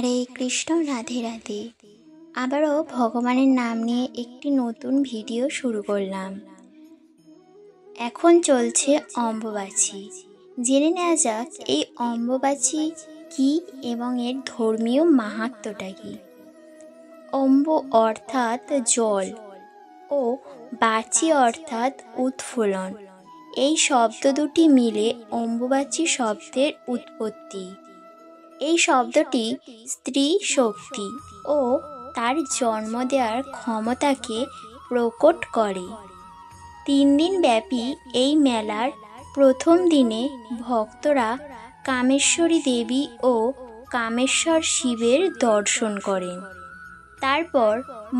হরে কৃষ্ণ, রাধে রাধে। আবারও ভগবানের নাম নিয়ে একটি নতুন ভিডিও শুরু করলাম। এখন চলছে অম্বুবাচী। জেনে নেওয়া যাক এই অম্বুবাচী কি এবং এর ধর্মীয় মাহাত্ম্যটা কি। অম্বু অর্থাৎ জল ও বাচী অর্থাৎ উৎফুল্লন। এই শব্দ দুটি মিলে অম্বুবাচী শব্দের উৎপত্তি। এই শব্দটি স্ত্রী শক্তি ও তার জন্ম দেওয়ার ক্ষমতাকে প্রকট করে। 3 দিন ব্যাপী এই মেলার প্রথম দিনে ভক্তরা কামেশ্বরী দেবী ও কামেশ্বর শিবের দর্শন করেন। তারপর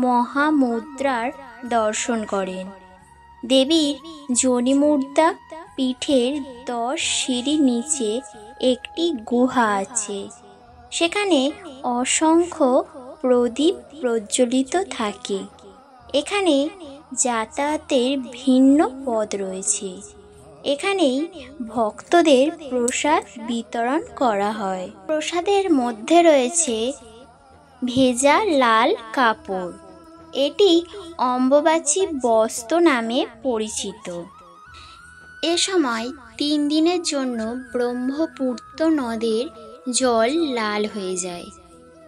মহামুদ্রার দর্শন করেন। দেবীর যোনিমুদ্রা পীঠের 10 সিঁড়ি নিচে একটি গুহা আছে। সেখানে অসংখ্য প্রদীপ প্রজ্বলিত থাকে। এখানে যাতায়াতের ভিন্ন পথ রয়েছে। এখানেই ভক্তদের প্রসাদ বিতরণ করা হয়। প্রসাদের মধ্যে রয়েছে ভেজা লাল কাপড়। এটি অম্বুবাচী বস্ত্র নামে পরিচিত। এ সময় 3 দিনের জন্য ব্রহ্মপুত্র নদের জল লাল হয়ে যায়।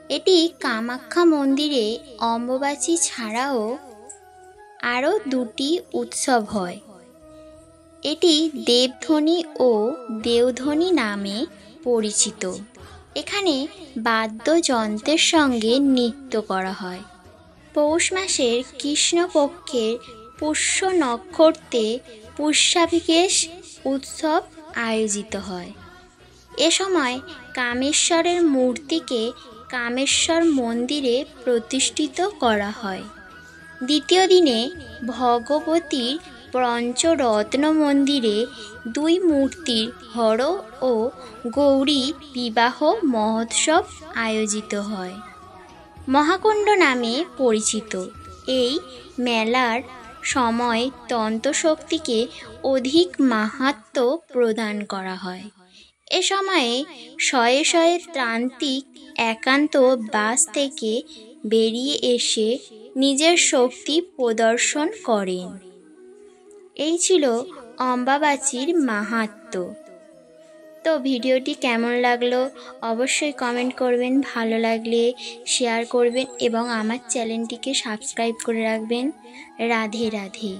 এটি কামাখ্যা মন্দিরে অম্বুবাচী ছাড়াও আরও 2টি উৎসব হয়। এটি দেবধ্বনি ও দেওধ্বনি নামে পরিচিত। এখানে বাদ্যযন্ত্রের সঙ্গে নৃত্য করা হয়। পৌষ মাসের কৃষ্ণপক্ষের পুষ্য নক্ষত্রে পুষ্যাভিষেক উৎসব আয়োজিত হয়। এ সময় কামেশ্বরের মূর্তিকে কামেশ্বর মন্দিরে প্রতিষ্ঠিত করা হয়। দ্বিতীয় দিনে ভগবতীর পঞ্চরত্ন মন্দিরে 2 মূর্তির হর ও গৌরী বিবাহ মহোৎসব আয়োজিত হয়। মহাকুণ্ড নামে পরিচিত। এই মেলার সময় তন্ত্রশক্তিকে অধিক মাহাত্ম্য প্রদান করা হয়। এ সময়ে শয়ে শয়ে তান্ত্রিক একান্ত বাস থেকে বেরিয়ে এসে নিজের শক্তি প্রদর্শন করেন। এই ছিল অম্বুবাচীর মাহাত্ম্য। তো ভিডিওটি কেমন লাগলো অবশ্যই কমেন্ট করবেন, ভালো লাগলে শেয়ার করবেন এবং আমার চ্যানেলটিকে সাবস্ক্রাইব করে রাখবেন। রাধে রাধে।